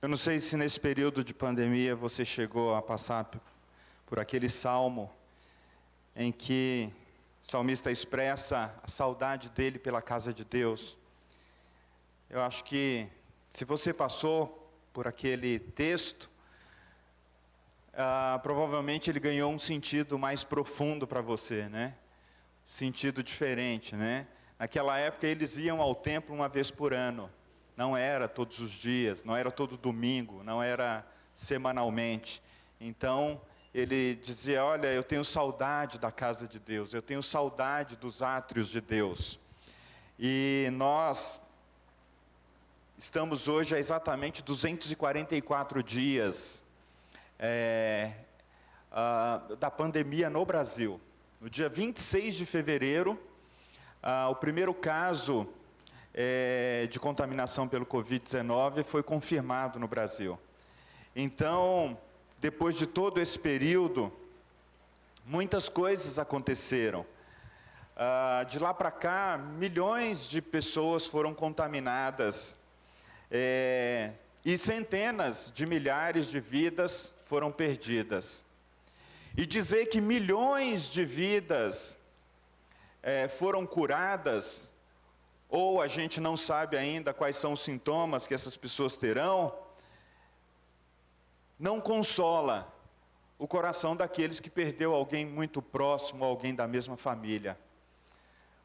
Eu não sei se nesse período de pandemia você chegou a passar por aquele salmo em que o salmista expressa a saudade dele pela casa de Deus. Eu acho que se você passou por aquele texto, provavelmente ele ganhou um sentido mais profundo para você, né? Sentido diferente, né? Naquela época eles iam ao templo uma vez por ano. Não era todos os dias, não era todo domingo, não era semanalmente. Então, ele dizia, olha, eu tenho saudade da casa de Deus, eu tenho saudade dos átrios de Deus. E nós estamos hoje há exatamente 244 dias da pandemia no Brasil. No dia 26 de fevereiro, o primeiro caso de contaminação pelo Covid-19 foi confirmado no Brasil. Então, depois de todo esse período, muitas coisas aconteceram. De lá para cá, milhões de pessoas foram contaminadas, e centenas de milhares de vidas foram perdidas. E dizer que milhões de vidas foram curadas, ou a gente não sabe ainda quais são os sintomas que essas pessoas terão, não consola o coração daqueles que perdeu alguém muito próximo, alguém da mesma família.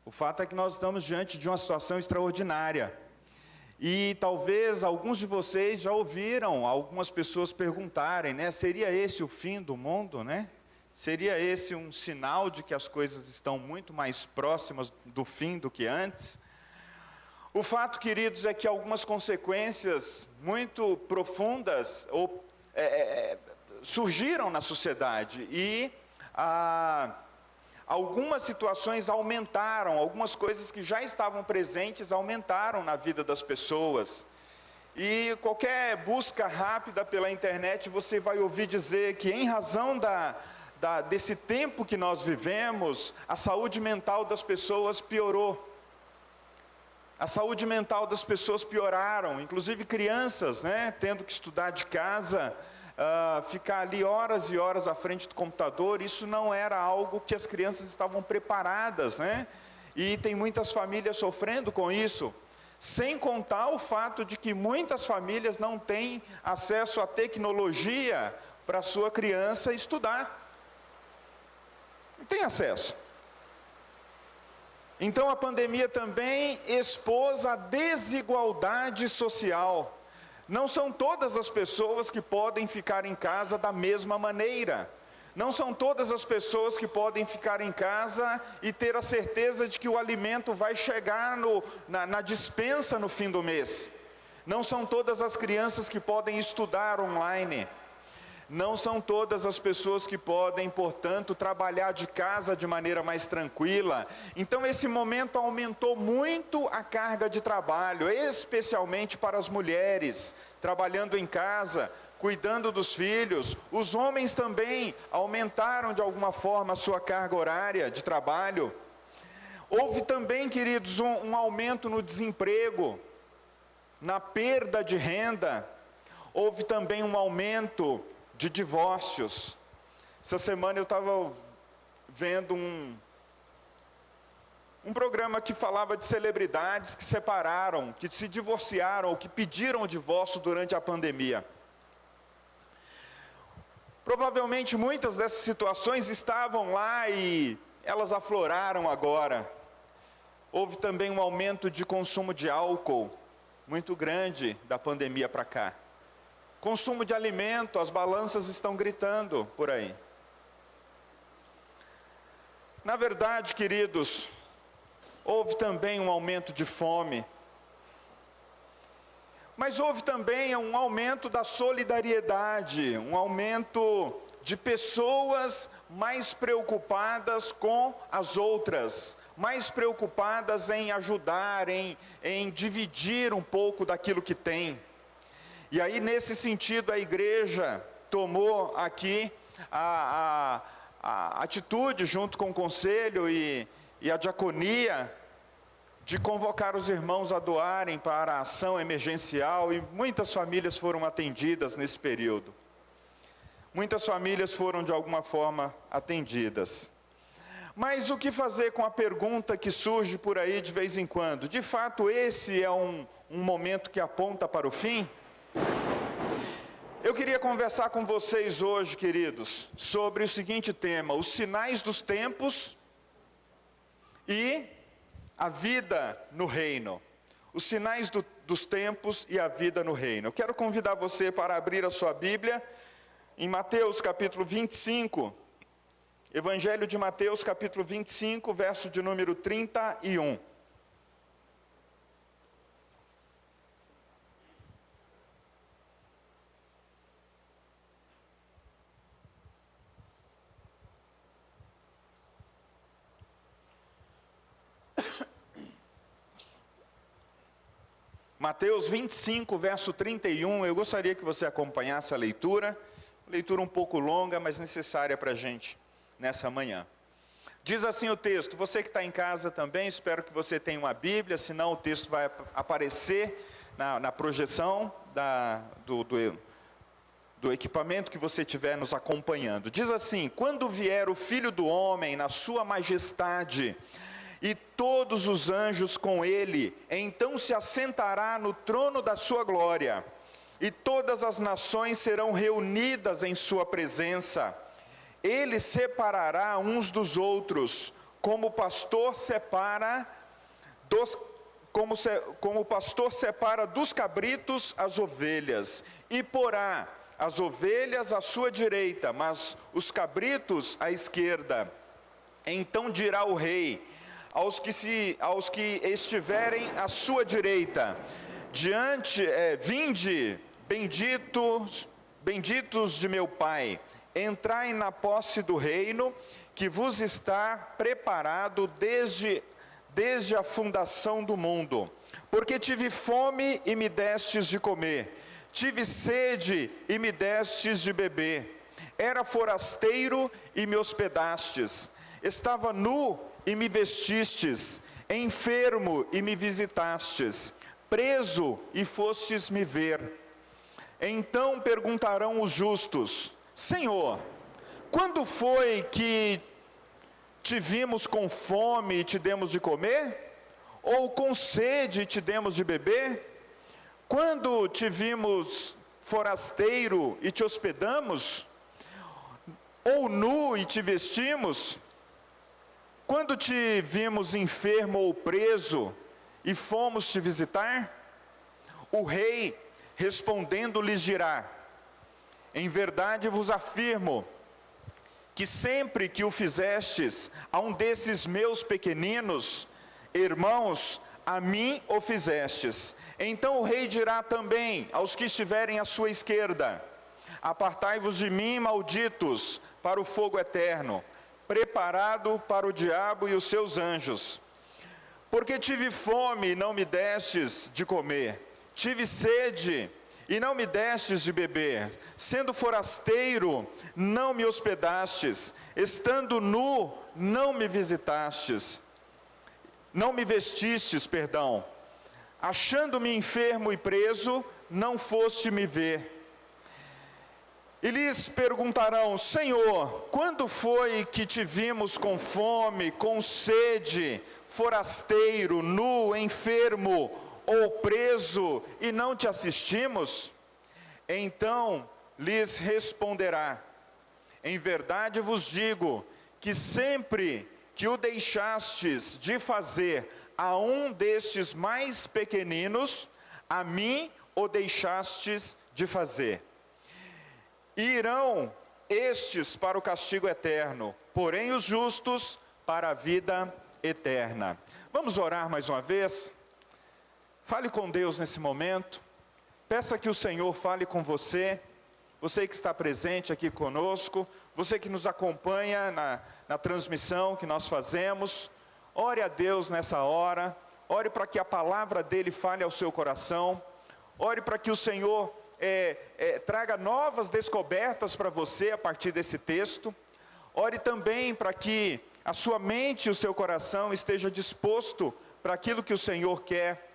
O fato é que nós estamos diante de uma situação extraordinária. E talvez alguns de vocês já ouviram algumas pessoas perguntarem, né? Seria esse o fim do mundo, né? Seria esse um sinal de que as coisas estão muito mais próximas do fim do que antes? O fato, queridos, é que algumas consequências muito profundas surgiram na sociedade e algumas situações aumentaram, algumas coisas que já estavam presentes aumentaram na vida das pessoas. E qualquer busca rápida pela internet você vai ouvir dizer que em razão desse tempo que nós vivemos, a saúde mental das pessoas piorou. A saúde mental das pessoas pioraram, inclusive crianças, né, tendo que estudar de casa, ficar ali horas e horas à frente do computador. Isso não era algo que as crianças estavam preparadas, né? E tem muitas famílias sofrendo com isso, sem contar o fato de que muitas famílias não têm acesso à tecnologia para a sua criança estudar. Não tem acesso. Então a pandemia também expôs a desigualdade social. Não são todas as pessoas que podem ficar em casa da mesma maneira. Não são todas as pessoas que podem ficar em casa e ter a certeza de que o alimento vai chegar na despensa no fim do mês. Não são todas as crianças que podem estudar online. Não são todas as pessoas que podem, portanto, trabalhar de casa de maneira mais tranquila. Então esse momento aumentou muito a carga de trabalho, especialmente para as mulheres, trabalhando em casa, cuidando dos filhos. Os homens também aumentaram de alguma forma a sua carga horária de trabalho. Houve também, queridos, um aumento no desemprego, na perda de renda. Houve também um aumento de divórcios. Essa semana eu estava vendo um programa que falava de celebridades que separaram, que se divorciaram ou que pediram o divórcio durante a pandemia. Provavelmente muitas dessas situações estavam lá e elas afloraram agora. Houve também um aumento de consumo de álcool muito grande da pandemia para cá. Consumo de alimento, as balanças estão gritando por aí. Na verdade, queridos, houve também um aumento de fome. Mas houve também um aumento da solidariedade, um aumento de pessoas mais preocupadas com as outras, mais preocupadas em ajudar, em dividir um pouco daquilo que tem. E aí, nesse sentido, a igreja tomou aqui a atitude, junto com o conselho e a diaconia, de convocar os irmãos a doarem para a ação emergencial, e muitas famílias foram atendidas nesse período. Muitas famílias foram de alguma forma atendidas. Mas o que fazer com a pergunta que surge por aí de vez em quando? De fato, esse é um momento que aponta para o fim? Eu queria conversar com vocês hoje, queridos, sobre o seguinte tema: os sinais dos tempos e a vida no reino. Os sinais dos tempos e a vida no reino. Eu quero convidar você para abrir a sua Bíblia em Mateus capítulo 25, Evangelho de Mateus capítulo 25, verso de número 31. Mateus 25, verso 31, eu gostaria que você acompanhasse a leitura um pouco longa, mas necessária para a gente nessa manhã. Diz assim o texto, você que está em casa também, espero que você tenha uma Bíblia, senão o texto vai aparecer na projeção do equipamento que você estiver nos acompanhando. Diz assim: quando vier o Filho do Homem na sua majestade, e todos os anjos com ele, então se assentará no trono da sua glória, e todas as nações serão reunidas em sua presença. Ele separará uns dos outros, como o pastor separa dos cabritos as ovelhas, e porá as ovelhas à sua direita, mas os cabritos à esquerda. Então dirá o rei aos que estiverem à sua direita: vinde, benditos de meu Pai, entrai na posse do reino que vos está preparado desde a fundação do mundo. Porque tive fome e me destes de comer, tive sede e me destes de beber, era forasteiro e me hospedastes, estava nu e me vestistes, enfermo e me visitastes, preso e fostes me ver. Então perguntarão os justos: Senhor, quando foi que te vimos com fome e te demos de comer? Ou com sede e te demos de beber? Quando te vimos forasteiro e te hospedamos? Ou nu e te vestimos? Quando te vimos enfermo ou preso e fomos te visitar? O rei respondendo lhes dirá: em verdade vos afirmo que sempre que o fizestes a um desses meus pequeninos irmãos, a mim o fizestes. Então o rei dirá também aos que estiverem à sua esquerda: apartai-vos de mim, malditos, para o fogo eterno, preparado para o diabo e os seus anjos. Porque tive fome e não me destes de comer, tive sede e não me destes de beber, sendo forasteiro, não me hospedastes, estando nu, não me visitastes, não me vestistes, achando-me enfermo e preso, não foste me ver. E lhes perguntarão: Senhor, quando foi que te vimos com fome, com sede, forasteiro, nu, enfermo ou preso, e não te assistimos? Então lhes responderá: em verdade vos digo, que sempre que o deixastes de fazer a um destes mais pequeninos, a mim o deixastes de fazer. E irão estes para o castigo eterno, porém os justos para a vida eterna. Vamos orar mais uma vez? Fale com Deus nesse momento. Peça que o Senhor fale com você. Você que está presente aqui conosco, você que nos acompanha na transmissão que nós fazemos, ore a Deus nessa hora, ore para que a palavra dEle fale ao seu coração, ore para que o Senhor traga novas descobertas para você a partir desse texto, ore também para que a sua mente e o seu coração esteja disposto para aquilo que o Senhor quer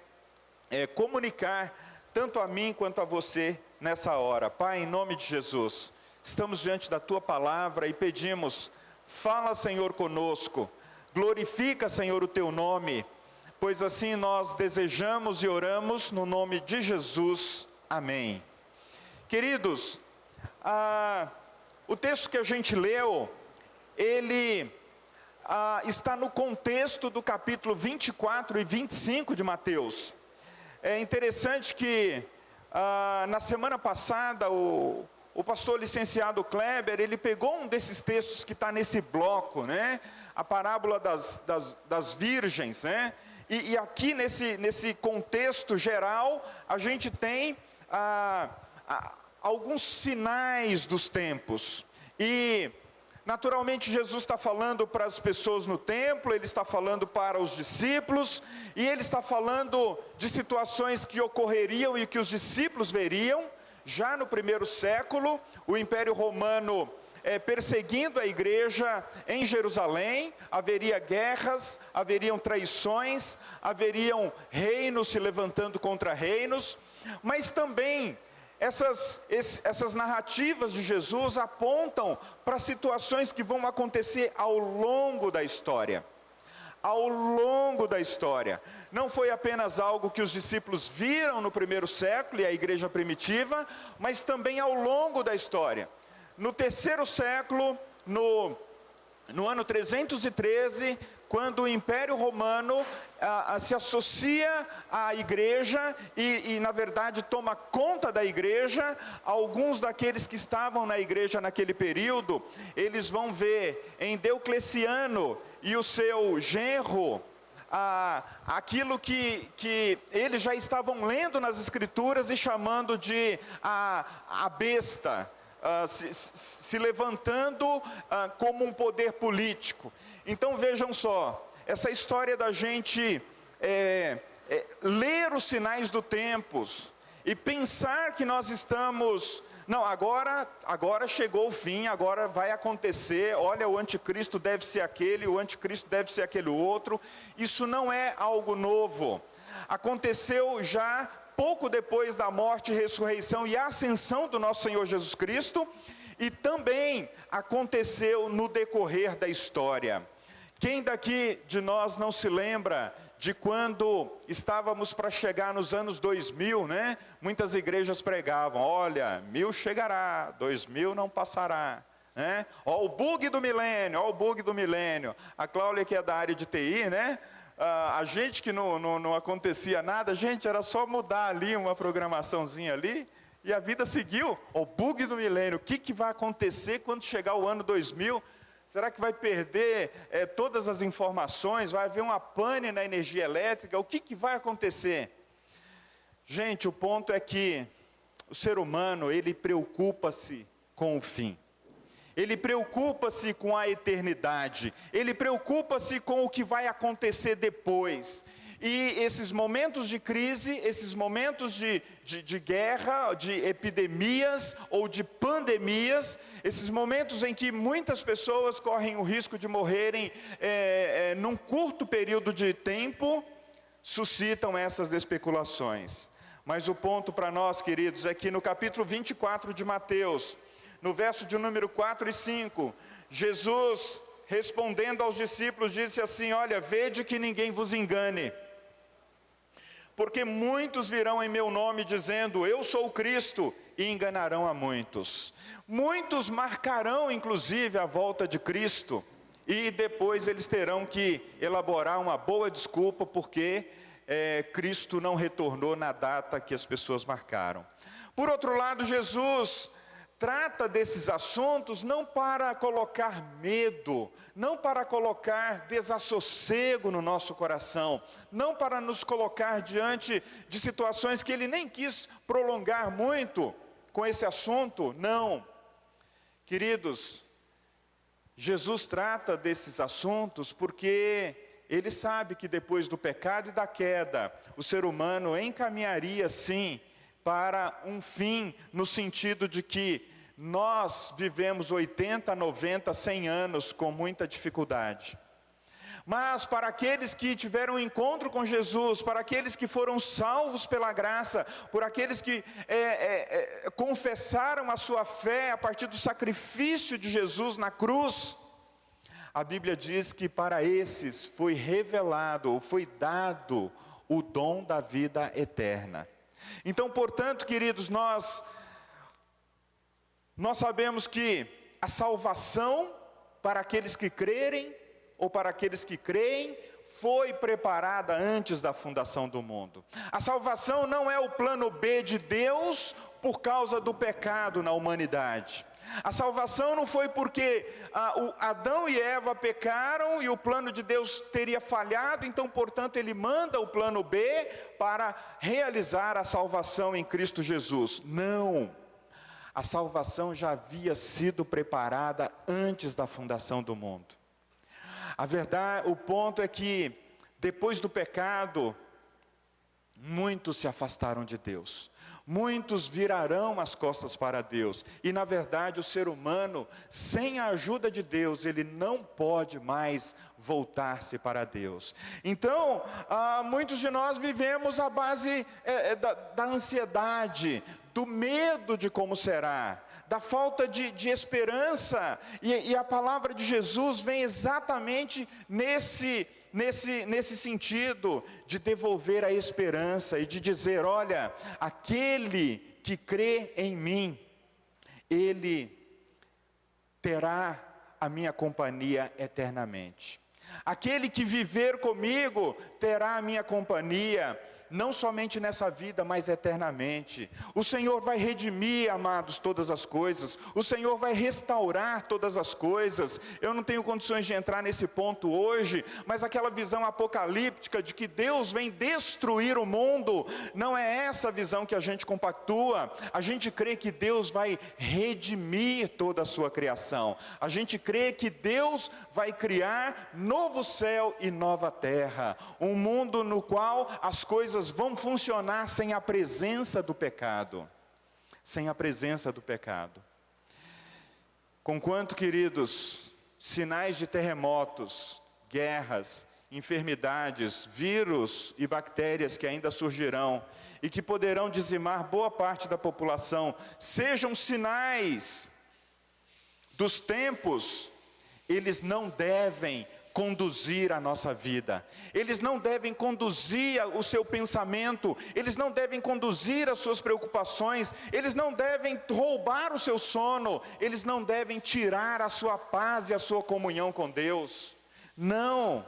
comunicar, tanto a mim quanto a você nessa hora. Pai, em nome de Jesus, estamos diante da Tua palavra e pedimos, fala, Senhor, conosco, glorifica, Senhor, o Teu nome, pois assim nós desejamos e oramos no nome de Jesus. Amém. Queridos, o texto que a gente leu, ele está no contexto do capítulo 24 e 25 de Mateus. É interessante que na semana passada o pastor licenciado Kleber, ele pegou um desses textos que está nesse bloco, né? A parábola das virgens, né? E aqui nesse contexto geral, a gente tem alguns sinais dos tempos. E naturalmente Jesus está falando para as pessoas no templo, ele está falando para os discípulos, e ele está falando de situações que ocorreriam e que os discípulos veriam. Já no primeiro século, o Império Romano perseguindo a igreja em Jerusalém, haveria guerras, haveriam traições, haveriam reinos se levantando contra reinos, mas também essas narrativas de Jesus apontam para situações que vão acontecer ao longo da história. Ao longo da história. Não foi apenas algo que os discípulos viram no primeiro século e a igreja primitiva, mas também ao longo da história. No terceiro século, no ano 313, quando o Império Romano se associa à igreja e na verdade toma conta da igreja, alguns daqueles que estavam na igreja naquele período, eles vão ver em Diocleciano e o seu genro, aquilo que eles já estavam lendo nas escrituras e chamando de a besta, se levantando como um poder político. Então vejam só, essa história da gente ler os sinais do tempos e pensar que nós estamos, não, agora chegou o fim, agora vai acontecer, olha, o anticristo deve ser aquele, o anticristo deve ser aquele outro, isso não é algo novo. Aconteceu já pouco depois da morte, ressurreição e ascensão do nosso Senhor Jesus Cristo, e também aconteceu no decorrer da história. Quem daqui de nós não se lembra de quando estávamos para chegar nos anos 2000, né? Muitas igrejas pregavam, olha, 1000 chegará, 2000 não passará, né? Ó o bug do milênio, ó o bug do milênio. A Cláudia, que é da área de TI, né? A gente que não acontecia nada, gente, era só mudar ali uma programaçãozinha ali, e a vida seguiu. O bug do milênio, o que vai acontecer quando chegar o ano 2000? Será que vai perder todas as informações? Vai haver uma pane na energia elétrica? O que vai acontecer? Gente, o ponto é que o ser humano, ele preocupa-se com o fim. Ele preocupa-se com a eternidade. Ele preocupa-se com o que vai acontecer depois. E esses momentos de crise, esses momentos de guerra, de epidemias ou de pandemias, esses momentos em que muitas pessoas correm o risco de morrerem num curto período de tempo, suscitam essas especulações. Mas o ponto para nós, queridos, é que no capítulo 24 de Mateus, no verso de número 4 e 5, Jesus, respondendo aos discípulos, disse assim, olha, vede que ninguém vos engane. Porque muitos virão em meu nome dizendo, eu sou o Cristo, e enganarão a muitos. Muitos marcarão, inclusive, a volta de Cristo, e depois eles terão que elaborar uma boa desculpa, porque Cristo não retornou na data que as pessoas marcaram. Por outro lado, Jesus trata desses assuntos não para colocar medo, não para colocar desassossego no nosso coração, não para nos colocar diante de situações que ele nem quis prolongar muito com esse assunto, não. Queridos, Jesus trata desses assuntos porque ele sabe que depois do pecado e da queda, o ser humano encaminharia sim para um fim, no sentido de que nós vivemos 80, 90, 100 anos com muita dificuldade. Mas para aqueles que tiveram um encontro com Jesus, para aqueles que foram salvos pela graça, por aqueles que confessaram a sua fé a partir do sacrifício de Jesus na cruz, a Bíblia diz que para esses foi revelado, ou foi dado o dom da vida eterna. Então, portanto, queridos, nós sabemos que a salvação para aqueles que crerem, ou para aqueles que creem, foi preparada antes da fundação do mundo. A salvação não é o plano B de Deus por causa do pecado na humanidade. A salvação não foi porque Adão e Eva pecaram e o plano de Deus teria falhado, então, portanto, ele manda o plano B para realizar a salvação em Cristo Jesus. Não. A salvação já havia sido preparada antes da fundação do mundo. A verdade, o ponto é que, depois do pecado, muitos se afastaram de Deus. Muitos virarão as costas para Deus. E, na verdade, o ser humano, sem a ajuda de Deus, ele não pode mais voltar-se para Deus. Então, muitos de nós vivemos à base da ansiedade, do medo de como será, da falta de esperança, e a palavra de Jesus vem exatamente nesse sentido, de devolver a esperança, e de dizer, olha, aquele que crê em mim, ele terá a minha companhia eternamente. Aquele que viver comigo, terá a minha companhia, não somente nessa vida, mas eternamente. O Senhor vai redimir, amados, todas as coisas. O Senhor vai restaurar todas as coisas. Eu não tenho condições de entrar nesse ponto hoje, mas aquela visão apocalíptica de que Deus vem destruir o mundo, não é essa visão que a gente compactua. A gente crê que Deus vai redimir toda a sua criação. A gente crê que Deus vai criar novo céu e nova terra. Um mundo no qual as coisas vão funcionar sem a presença do pecado. Sem a presença do pecado. Conquanto, queridos, sinais de terremotos, guerras, enfermidades, vírus e bactérias que ainda surgirão e que poderão dizimar boa parte da população, sejam sinais dos tempos, eles não devem conduzir a nossa vida, eles não devem conduzir o seu pensamento, eles não devem conduzir as suas preocupações, eles não devem roubar o seu sono, eles não devem tirar a sua paz e a sua comunhão com Deus. Não.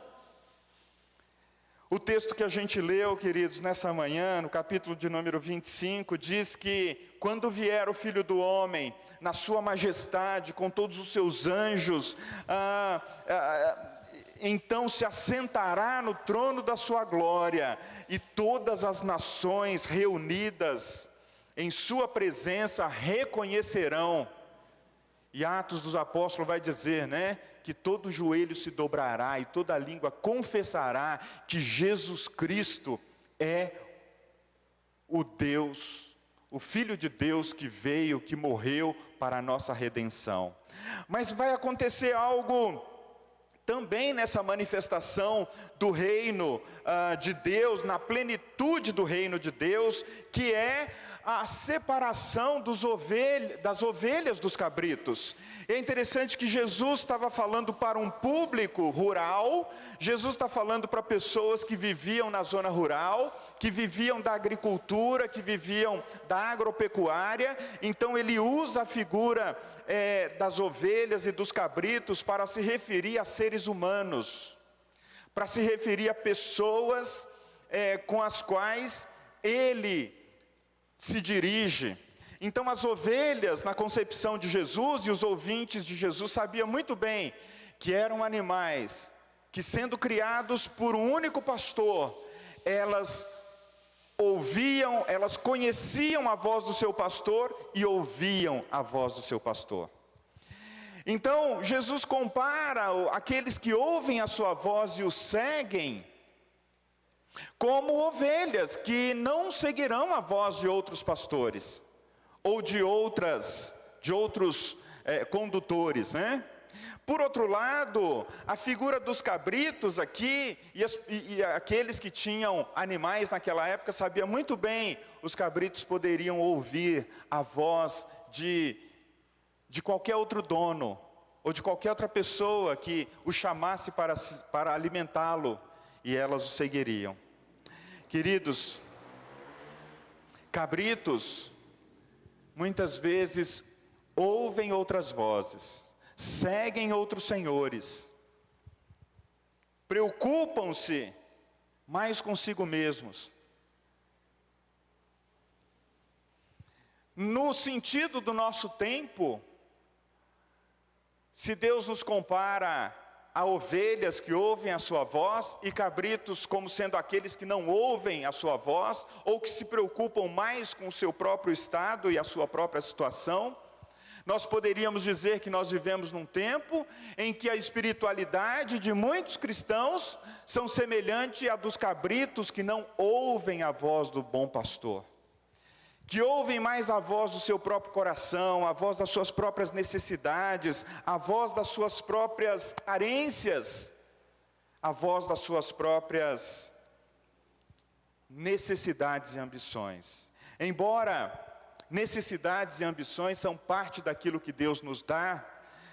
O texto que a gente leu, queridos, nessa manhã, no capítulo de número 25, diz que quando vier o Filho do Homem, na sua majestade, com todos os seus anjos, então se assentará no trono da sua glória, e todas as nações reunidas em sua presença reconhecerão. E Atos dos Apóstolos vai dizer, que todo joelho se dobrará e toda língua confessará que Jesus Cristo é o Deus, o Filho de Deus que veio, que morreu para a nossa redenção. Mas vai acontecer algo também nessa manifestação do reino de Deus, na plenitude do reino de Deus, que é a separação das ovelhas dos cabritos. É interessante que Jesus estava falando para um público rural, Jesus está falando para pessoas que viviam na zona rural, que viviam da agricultura, que viviam da agropecuária. Então ele usa a figura das ovelhas e dos cabritos para se referir a seres humanos, para se referir a pessoas com as quais ele se dirige. Então as ovelhas, na concepção de Jesus, e os ouvintes de Jesus sabiam muito bem que eram animais que, sendo criados por um único pastor, elas conheciam a voz do seu pastor e ouviam a voz do seu pastor. Então Jesus compara aqueles que ouvem a sua voz e o seguem como ovelhas que não seguirão a voz de outros pastores ou de outros condutores, Por outro lado, a figura dos cabritos aqui, e aqueles que tinham animais naquela época, sabia muito bem, os cabritos poderiam ouvir a voz de qualquer outro dono, ou de qualquer outra pessoa que o chamasse para alimentá-lo, e elas o seguiriam. Queridos, cabritos, muitas vezes, ouvem outras vozes, seguem outros senhores, preocupam-se mais consigo mesmos. No sentido do nosso tempo, se Deus nos compara a ovelhas que ouvem a sua voz e cabritos como sendo aqueles que não ouvem a sua voz, ou que se preocupam mais com o seu próprio estado e a sua própria situação, nós poderíamos dizer que nós vivemos num tempo em que a espiritualidade de muitos cristãos são semelhante à dos cabritos que não ouvem a voz do bom pastor, que ouvem mais a voz do seu próprio coração, a voz das suas próprias necessidades, a voz das suas próprias carências, a voz das suas próprias necessidades e ambições. Embora necessidades e ambições são parte daquilo que Deus nos dá,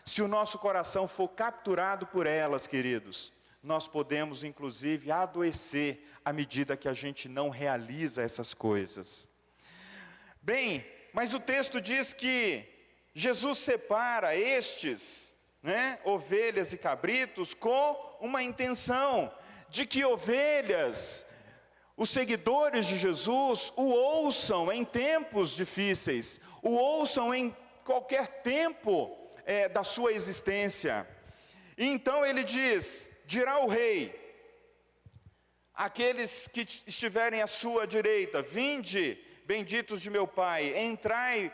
se o nosso coração for capturado por elas, queridos, nós podemos inclusive adoecer à medida que a gente não realiza essas coisas. Bem, mas o texto diz que Jesus separa estes, ovelhas e cabritos, com uma intenção de que ovelhas, os seguidores de Jesus, o ouçam em tempos difíceis, o ouçam em qualquer tempo da sua existência. E então ele diz: dirá o rei, aqueles que estiverem à sua direita: vinde, benditos de meu Pai, entrai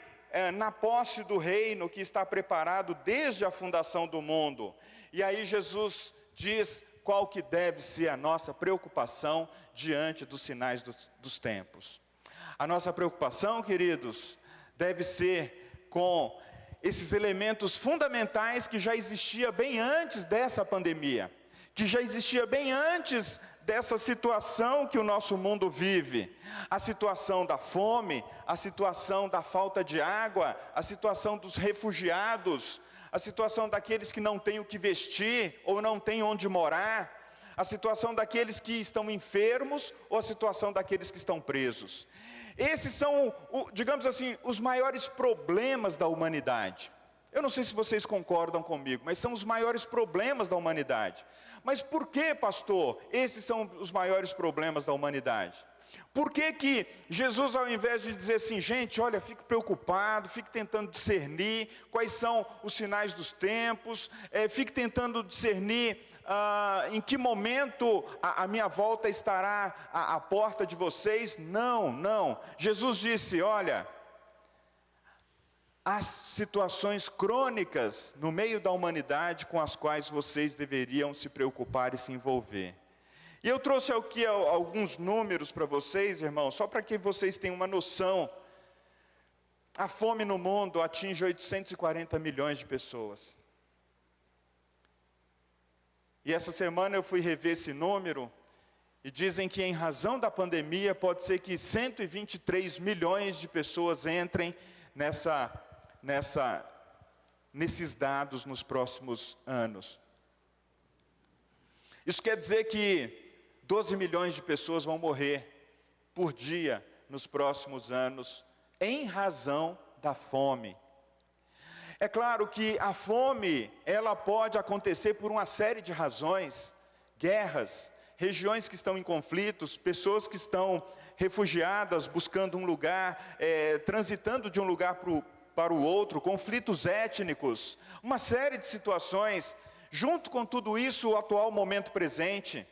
na posse do reino que está preparado desde a fundação do mundo. E aí Jesus diz qual que deve ser a nossa preocupação diante dos sinais dos tempos. A nossa preocupação, queridos, deve ser com esses elementos fundamentais que já existia bem antes dessa pandemia, que já existia bem antes dessa situação que o nosso mundo vive, a situação da fome, a situação da falta de água, a situação dos refugiados, a situação daqueles que não têm o que vestir ou não têm onde morar, a situação daqueles que estão enfermos ou a situação daqueles que estão presos. Esses são, digamos assim, os maiores problemas da humanidade. Eu não sei se vocês concordam comigo, mas são os maiores problemas da humanidade. Mas por que, pastor, esses são os maiores problemas da humanidade? Por que que Jesus, ao invés de dizer assim, gente, olha, fique preocupado, fique tentando discernir quais são os sinais dos tempos, fique tentando discernir em que momento a minha volta estará à porta de vocês? Não. Jesus disse, olha, há situações crônicas no meio da humanidade com as quais vocês deveriam se preocupar e se envolver. E eu trouxe aqui alguns números para vocês, irmãos, só para que vocês tenham uma noção. A fome no mundo atinge 840 milhões de pessoas. E essa semana eu fui rever esse número, e dizem que em razão da pandemia, pode ser que 123 milhões de pessoas entrem nesses dados nos próximos anos. Isso quer dizer que 12 milhões de pessoas vão morrer por dia nos próximos anos, em razão da fome. É claro que a fome, ela pode acontecer por uma série de razões: guerras, regiões que estão em conflitos, pessoas que estão refugiadas, buscando um lugar, transitando de um lugar para o outro, conflitos étnicos, uma série de situações. Junto com tudo isso, o atual momento presente.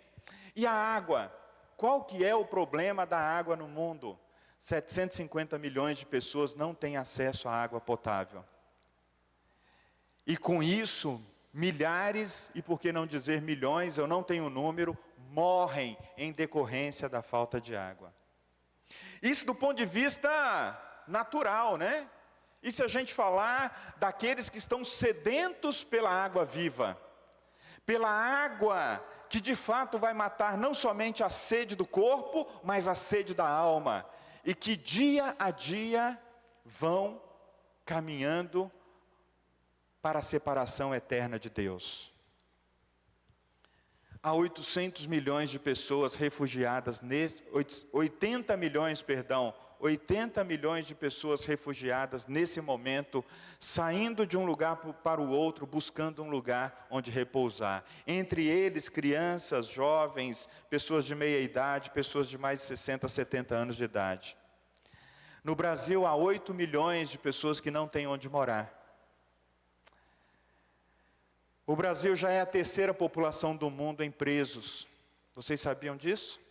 E a água? Qual que é o problema da água no mundo? 750 milhões de pessoas não têm acesso à água potável. E com isso, milhares, e por que não dizer milhões, eu não tenho número, morrem em decorrência da falta de água. Isso do ponto de vista natural, né? E se a gente falar daqueles que estão sedentos pela água viva, pela água que de fato vai matar não somente a sede do corpo, mas a sede da alma, e que dia a dia vão caminhando para a separação eterna de Deus. Há 800 milhões de pessoas refugiadas, 80 milhões de pessoas refugiadas nesse momento, saindo de um lugar para o outro, buscando um lugar onde repousar. Entre eles, crianças, jovens, pessoas de meia idade, pessoas de mais de 60, 70 anos de idade. No Brasil, há 8 milhões de pessoas que não têm onde morar. O Brasil já é a terceira população do mundo em presos. Vocês sabiam disso?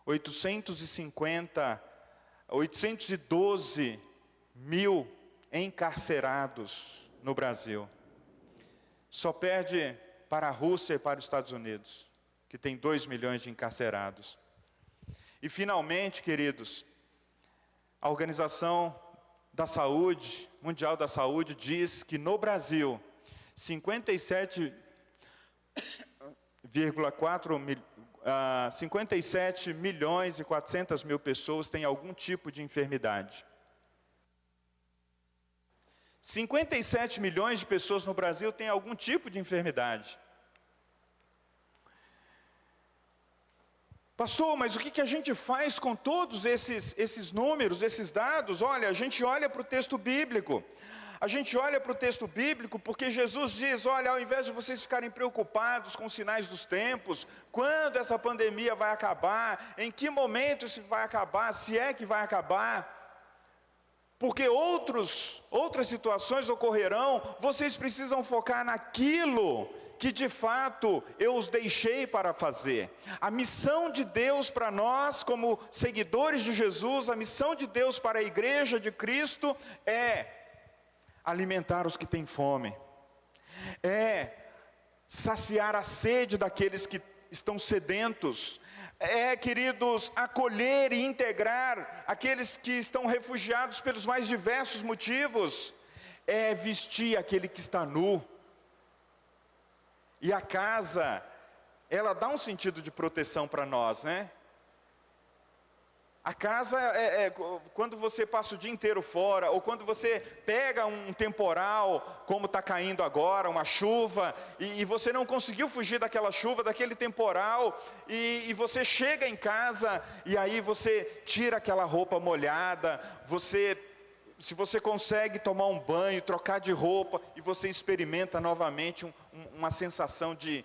812 mil encarcerados no Brasil. Só perde para a Rússia e para os Estados Unidos, que tem 2 milhões de encarcerados. E finalmente, queridos, a Organização Mundial da Saúde diz que no Brasil, 57 milhões e 400 mil pessoas têm algum tipo de enfermidade. 57 milhões de pessoas no Brasil têm algum tipo de enfermidade. Pastor, mas o que a gente faz com todos esses números, esses dados? Olha, a gente olha para o texto bíblico. A gente olha para o texto bíblico porque Jesus diz, olha, ao invés de vocês ficarem preocupados com os sinais dos tempos, quando essa pandemia vai acabar, em que momento isso vai acabar, se é que vai acabar, porque outras situações ocorrerão, vocês precisam focar naquilo que de fato eu os deixei para fazer. A missão de Deus para nós, como seguidores de Jesus, a missão de Deus para a igreja de Cristo é alimentar os que têm fome, é saciar a sede daqueles que estão sedentos, queridos, acolher e integrar aqueles que estão refugiados pelos mais diversos motivos, é vestir aquele que está nu. E a casa, ela dá um sentido de proteção para nós, né? A casa quando você passa o dia inteiro fora, ou quando você pega um temporal, como está caindo agora, uma chuva, e você não conseguiu fugir daquela chuva, daquele temporal, e você chega em casa, e aí você tira aquela roupa molhada, se você consegue tomar um banho, trocar de roupa, e você experimenta novamente uma sensação de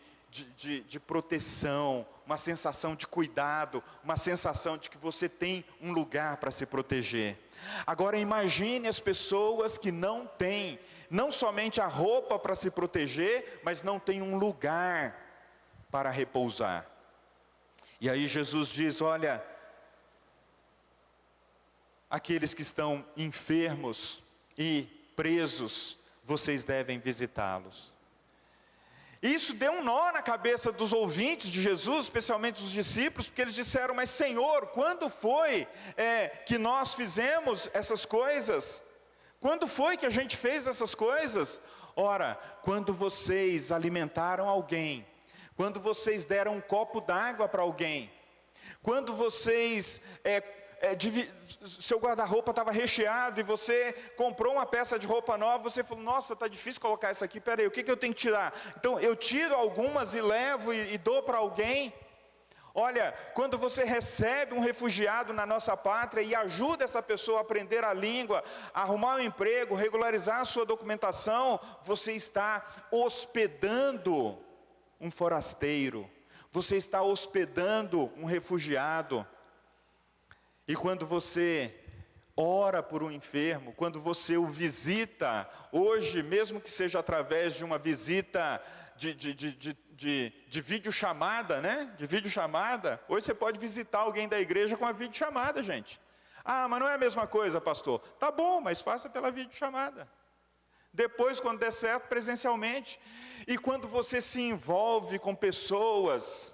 proteção, uma sensação de cuidado, uma sensação de que você tem um lugar para se proteger. Agora imagine as pessoas que não têm, não somente a roupa para se proteger, mas não têm um lugar para repousar. E aí Jesus diz, olha, aqueles que estão enfermos e presos, vocês devem visitá-los. Isso deu um nó na cabeça dos ouvintes de Jesus, especialmente os discípulos, porque eles disseram, mas Senhor, quando foi que nós fizemos essas coisas? Quando foi que a gente fez essas coisas? Ora, quando vocês alimentaram alguém, quando vocês deram um copo d'água para alguém, quando vocês seu guarda-roupa estava recheado e você comprou uma peça de roupa nova, você falou, nossa, está difícil colocar isso aqui, peraí, o que eu tenho que tirar? Então eu tiro algumas e levo e dou para alguém. Olha, quando você recebe um refugiado na nossa pátria e ajuda essa pessoa a aprender a língua, a arrumar um emprego, regularizar a sua documentação, você está hospedando um forasteiro, você está hospedando um refugiado. E quando você ora por um enfermo, quando você o visita, hoje, mesmo que seja através de uma visita de videochamada, né? De videochamada, hoje você pode visitar alguém da igreja com a videochamada, gente. Ah, mas não é a mesma coisa, pastor. Tá bom, mas faça pela videochamada. Depois, quando der certo, presencialmente. E quando você se envolve com pessoas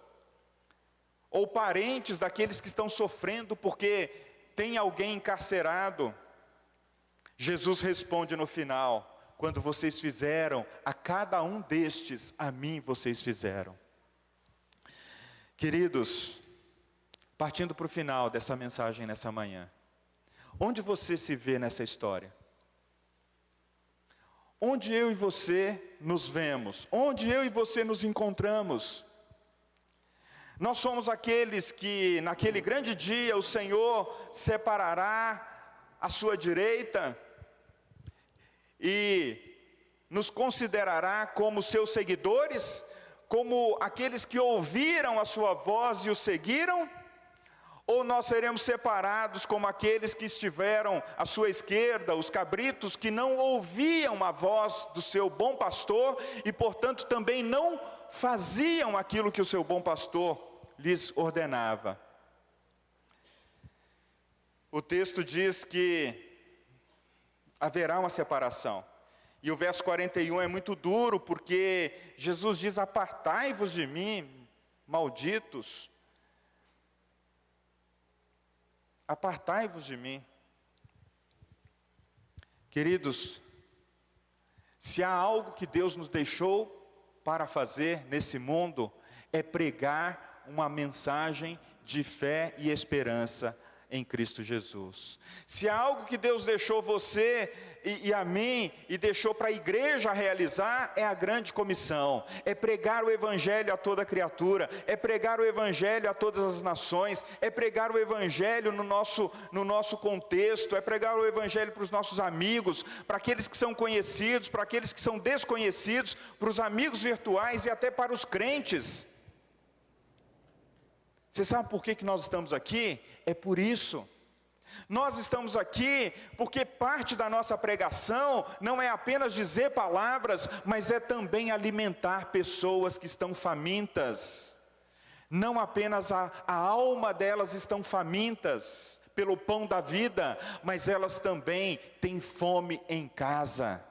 ou parentes daqueles que estão sofrendo porque tem alguém encarcerado, Jesus responde no final: quando vocês fizeram a cada um destes, a mim vocês fizeram. Queridos, partindo para o final dessa mensagem nessa manhã, onde você se vê nessa história? Onde eu e você nos vemos? Onde eu e você nos encontramos? Nós somos aqueles que naquele grande dia o Senhor separará a sua direita e nos considerará como seus seguidores, como aqueles que ouviram a sua voz e o seguiram? Ou nós seremos separados como aqueles que estiveram à sua esquerda, os cabritos que não ouviam a voz do seu bom pastor e portanto também não faziam aquilo que o seu bom pastor lhes ordenava? O texto diz que haverá uma separação. E o verso 41 é muito duro, porque Jesus diz: apartai-vos de mim, malditos. Apartai-vos de mim. Queridos, se há algo que Deus nos deixou para fazer nesse mundo, é pregar uma mensagem de fé e esperança em Cristo Jesus. Se há algo que Deus deixou você e a mim, e deixou para a igreja realizar, é a grande comissão, é pregar o evangelho a toda criatura, é pregar o evangelho a todas as nações, é pregar o evangelho no nosso contexto, é pregar o evangelho para os nossos amigos, para aqueles que são conhecidos, para aqueles que são desconhecidos, para os amigos virtuais e até para os crentes. Você sabe por que nós estamos aqui? É por isso. Nós estamos aqui porque parte da nossa pregação não é apenas dizer palavras, mas é também alimentar pessoas que estão famintas. Não apenas a alma delas estão famintas pelo pão da vida, mas elas também têm fome em casa.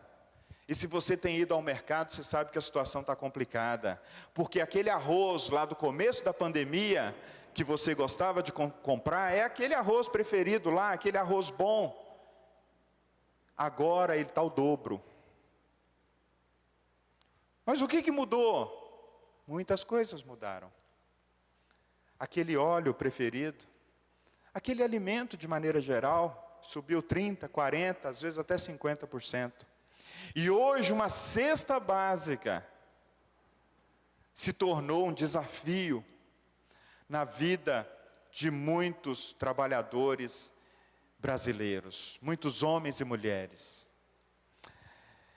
E se você tem ido ao mercado, você sabe que a situação está complicada, porque aquele arroz lá do começo da pandemia, que você gostava de comprar, é aquele arroz preferido lá, aquele arroz bom. Agora ele está o dobro. Mas o que mudou? Muitas coisas mudaram. Aquele óleo preferido, aquele alimento de maneira geral, subiu 30%, 40%, às vezes até 50%. E hoje uma cesta básica se tornou um desafio na vida de muitos trabalhadores brasileiros, muitos homens e mulheres.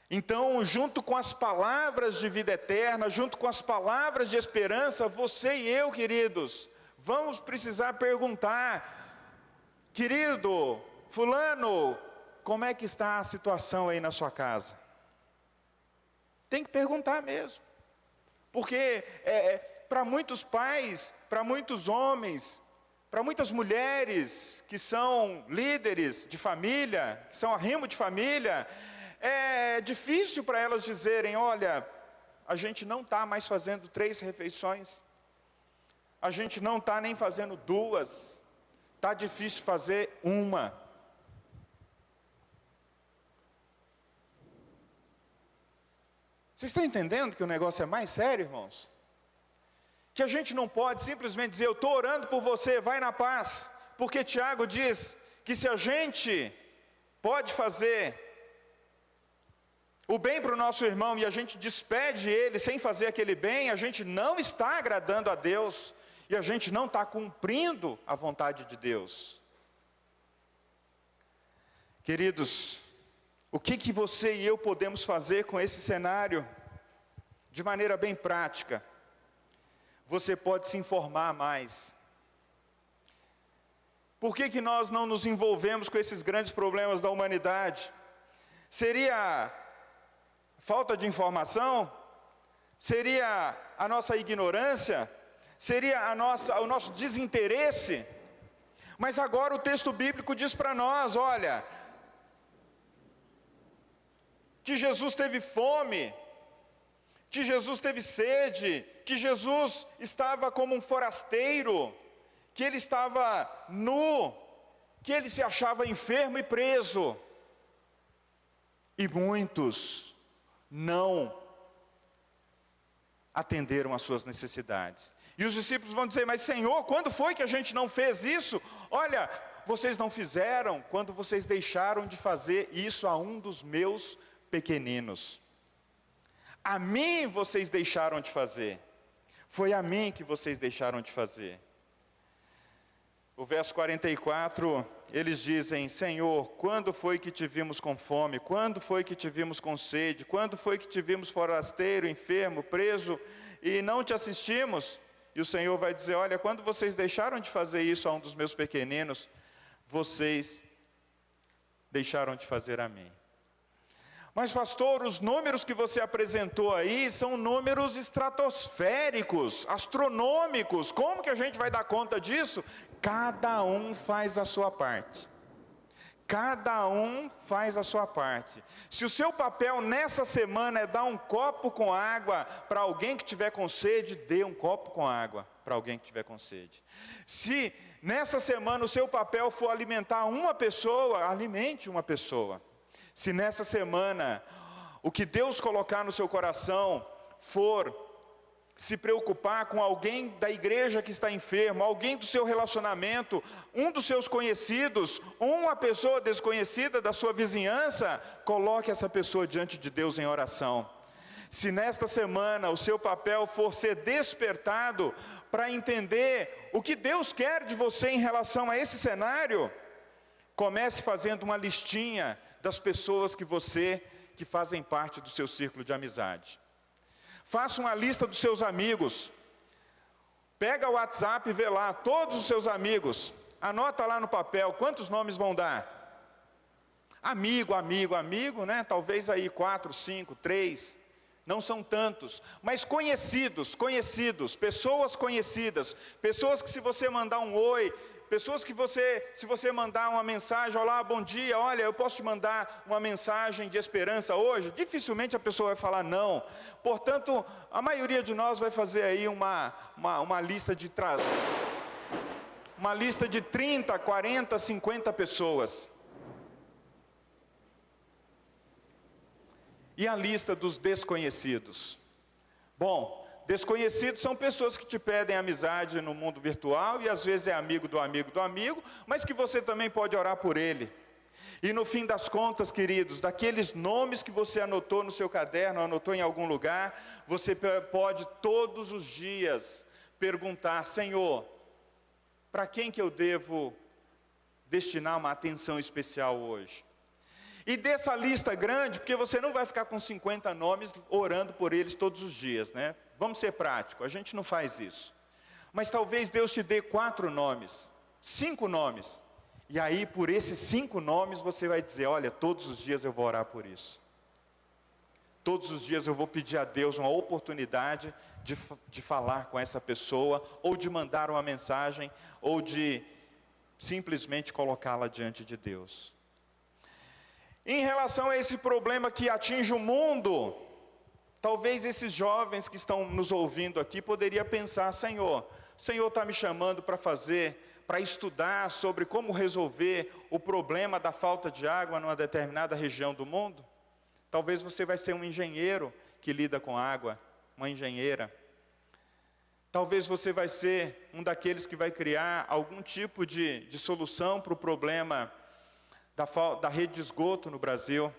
Então, junto com as palavras de vida eterna, junto com as palavras de esperança, você e eu, queridos, vamos precisar perguntar: querido fulano, como é que está a situação aí na sua casa? Tem que perguntar mesmo, porque para muitos pais, para muitos homens, para muitas mulheres que são líderes de família, que são arrimo de família, é difícil para elas dizerem: olha, a gente não está mais fazendo 3 refeições, a gente não está nem fazendo 2, está difícil fazer 1. Vocês estão entendendo que o negócio é mais sério, irmãos? Que a gente não pode simplesmente dizer: eu estou orando por você, vai na paz, porque Tiago diz que se a gente pode fazer o bem para o nosso irmão e a gente despede ele sem fazer aquele bem, a gente não está agradando a Deus e a gente não está cumprindo a vontade de Deus. Queridos, o que você e eu podemos fazer com esse cenário? De maneira bem prática, você pode se informar mais. Por que nós não nos envolvemos com esses grandes problemas da humanidade? Seria falta de informação? Seria a nossa ignorância? Seria o nosso desinteresse? Mas agora o texto bíblico diz para nós: olha, que Jesus teve fome, que Jesus teve sede, que Jesus estava como um forasteiro, que ele estava nu, que ele se achava enfermo e preso. E muitos não atenderam às suas necessidades. E os discípulos vão dizer: mas Senhor, quando foi que a gente não fez isso? Olha, vocês não fizeram quando vocês deixaram de fazer isso a um dos meus pequeninos. A mim vocês deixaram de fazer. Foi a mim que vocês deixaram de fazer. O verso 44, eles dizem: Senhor, quando foi que te vimos com fome? Quando foi que te vimos com sede? Quando foi que te vimos forasteiro, enfermo, preso e não te assistimos? E o Senhor vai dizer: olha, quando vocês deixaram de fazer isso a um dos meus pequeninos, vocês deixaram de fazer a mim. Mas pastor, os números que você apresentou aí são números estratosféricos, astronômicos. Como que a gente vai dar conta disso? Cada um faz a sua parte. Cada um faz a sua parte. Se o seu papel nessa semana é dar um copo com água para alguém que tiver com sede, dê um copo com água para alguém que tiver com sede. Se nessa semana o seu papel for alimentar uma pessoa, alimente uma pessoa. Se nessa semana o que Deus colocar no seu coração for se preocupar com alguém da igreja que está enfermo, alguém do seu relacionamento, um dos seus conhecidos, uma pessoa desconhecida da sua vizinhança, coloque essa pessoa diante de Deus em oração. Se nesta semana o seu papel for ser despertado para entender o que Deus quer de você em relação a esse cenário, comece fazendo uma listinha das pessoas que fazem parte do seu círculo de amizade. Faça uma lista dos seus amigos. Pega o WhatsApp e vê lá todos os seus amigos. Anota lá no papel quantos nomes vão dar. Amigo, né? Talvez aí 4, 5, 3. Não são tantos, mas conhecidos, pessoas conhecidas, pessoas que se você mandar um oi, pessoas que se você mandar uma mensagem: olá, bom dia, olha, eu posso te mandar uma mensagem de esperança hoje? Dificilmente a pessoa vai falar não. Portanto, a maioria de nós vai fazer aí uma lista de 30, 40, 50 pessoas. E a lista dos desconhecidos? Bom, desconhecidos são pessoas que te pedem amizade no mundo virtual, e às vezes é amigo do amigo, mas que você também pode orar por ele. E no fim das contas, queridos, daqueles nomes que você anotou no seu caderno, anotou em algum lugar, você pode todos os dias perguntar: Senhor, para quem que eu devo destinar uma atenção especial hoje? E dessa lista grande, porque você não vai ficar com 50 nomes orando por eles todos os dias, né? Vamos ser práticos, a gente não faz isso. Mas talvez Deus te dê 4 nomes, 5 nomes. E aí por esses 5 nomes você vai dizer: olha, todos os dias eu vou orar por isso. Todos os dias eu vou pedir a Deus uma oportunidade de falar com essa pessoa, ou de mandar uma mensagem, ou de simplesmente colocá-la diante de Deus. Em relação a esse problema que atinge o mundo, talvez esses jovens que estão nos ouvindo aqui poderiam pensar: Senhor, o Senhor está me chamando para estudar sobre como resolver o problema da falta de água numa determinada região do mundo? Talvez você vai ser um engenheiro que lida com água, uma engenheira. Talvez você vai ser um daqueles que vai criar algum tipo de solução para o problema da rede de esgoto no Brasil.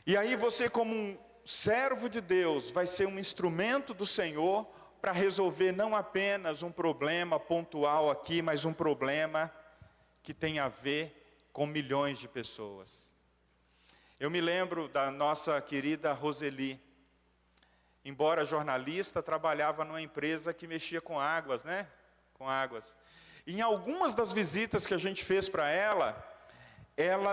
E aí você, como um servo de Deus, vai ser um instrumento do Senhor para resolver não apenas um problema pontual aqui, mas um problema que tem a ver com milhões de pessoas. Eu me lembro da nossa querida Roseli. Embora jornalista, trabalhava numa empresa que mexia com águas, né? Com águas. E em algumas das visitas que a gente fez para ela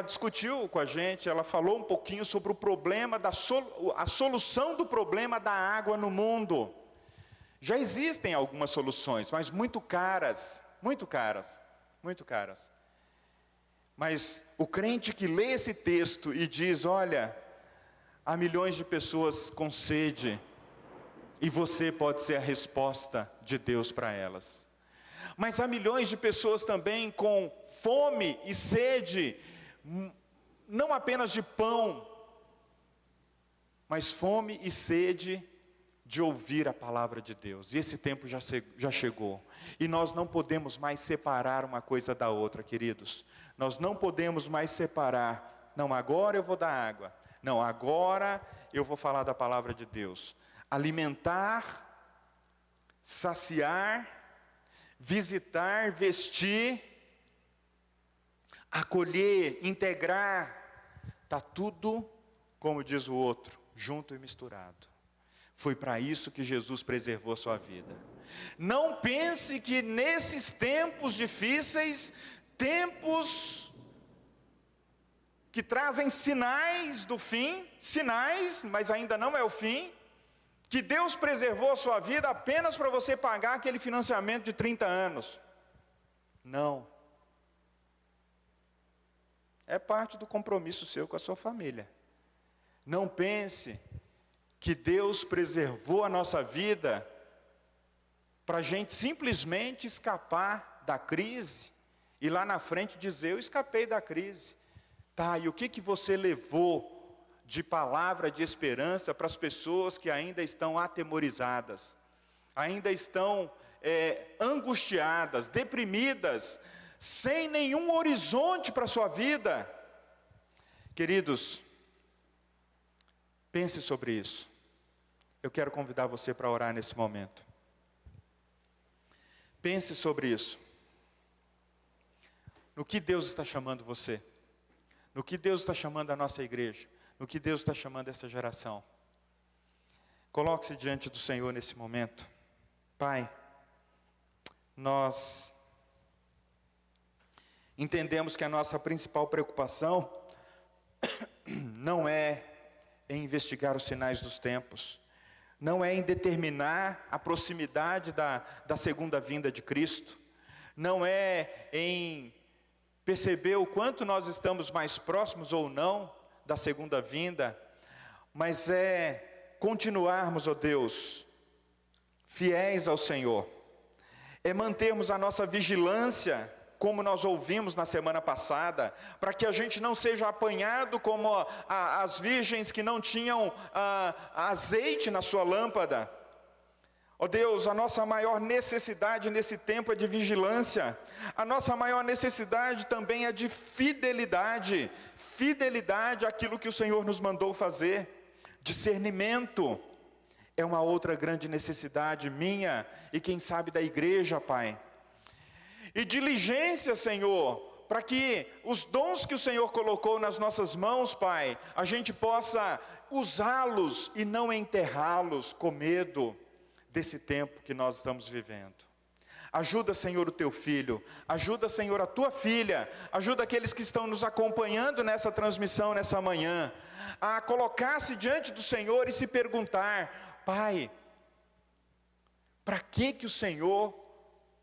discutiu com a gente, ela falou um pouquinho sobre o problema, a solução do problema da água no mundo. Já existem algumas soluções, mas muito caras. Mas o crente que lê esse texto e diz: olha, há milhões de pessoas com sede, e você pode ser a resposta de Deus para elas. Mas há milhões de pessoas também com fome e sede não apenas de pão, mas fome e sede de ouvir a palavra de Deus. E esse tempo já chegou. E nós não podemos mais separar uma coisa da outra, queridos. Nós não podemos mais separar. Não, agora eu vou dar água. Não, agora eu vou falar da palavra de Deus. Alimentar, saciar, visitar, vestir, acolher, integrar. Está tudo, como diz o outro, junto e misturado. Foi para isso que Jesus preservou a sua vida. Não pense que nesses tempos difíceis, tempos que trazem sinais do fim, sinais, mas ainda não é o fim, que Deus preservou a sua vida apenas para você pagar aquele financiamento de 30 anos. Não. É parte do compromisso seu com a sua família. Não pense que Deus preservou a nossa vida para a gente simplesmente escapar da crise e lá na frente dizer, eu escapei da crise. Tá, e o que você levou de palavra de esperança para as pessoas que ainda estão atemorizadas, ainda estão angustiadas, deprimidas, sem nenhum horizonte para a sua vida? Queridos, pense sobre isso. Eu quero convidar você para orar nesse momento. Pense sobre isso. No que Deus está chamando você? No que Deus está chamando a nossa igreja? No que Deus está chamando essa geração? Coloque-se diante do Senhor nesse momento. Pai, nós entendemos que a nossa principal preocupação não é em investigar os sinais dos tempos, não é em determinar a proximidade da segunda vinda de Cristo, não é em perceber o quanto nós estamos mais próximos ou não da segunda vinda, mas é continuarmos, ó Deus, fiéis ao Senhor, é mantermos a nossa vigilância, como nós ouvimos na semana passada, para que a gente não seja apanhado como as virgens que não tinham azeite na sua lâmpada. Ó Deus, a nossa maior necessidade nesse tempo é de vigilância, a nossa maior necessidade também é de fidelidade, fidelidade àquilo que o Senhor nos mandou fazer, discernimento, é uma outra grande necessidade minha, e quem sabe da igreja, Pai. E diligência, Senhor, para que os dons que o Senhor colocou nas nossas mãos, Pai, a gente possa usá-los e não enterrá-los com medo desse tempo que nós estamos vivendo. Ajuda, Senhor, o teu filho, ajuda, Senhor, a tua filha, ajuda aqueles que estão nos acompanhando nessa transmissão, nessa manhã, a colocar-se diante do Senhor e se perguntar, Pai, para que o Senhor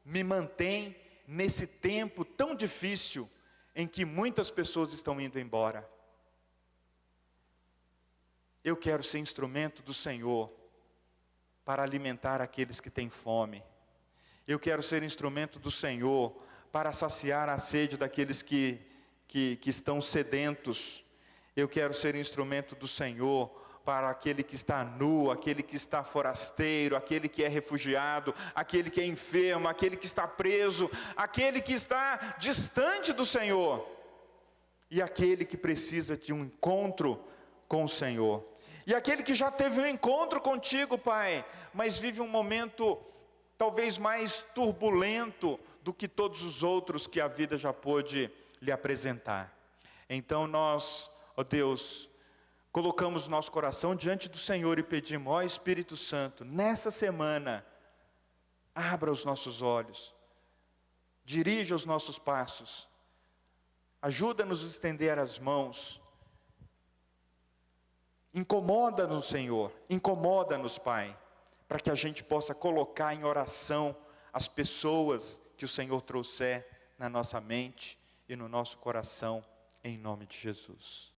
me mantém nesse tempo tão difícil, em que muitas pessoas estão indo embora? Eu quero ser instrumento do Senhor, para alimentar aqueles que têm fome. Eu quero ser instrumento do Senhor, para saciar a sede daqueles que estão sedentos. Eu quero ser instrumento do Senhor, para aquele que está nu, aquele que está forasteiro, aquele que é refugiado, aquele que é enfermo, aquele que está preso, aquele que está distante do Senhor, e aquele que precisa de um encontro com o Senhor, e aquele que já teve um encontro contigo, Pai, mas vive um momento talvez mais turbulento do que todos os outros que a vida já pôde lhe apresentar. Então nós, ó Deus, colocamos nosso coração diante do Senhor e pedimos, ó Espírito Santo, nessa semana, abra os nossos olhos, dirija os nossos passos, ajuda-nos a estender as mãos, incomoda-nos, Senhor, incomoda-nos, Pai, para que a gente possa colocar em oração as pessoas que o Senhor trouxer na nossa mente e no nosso coração, em nome de Jesus.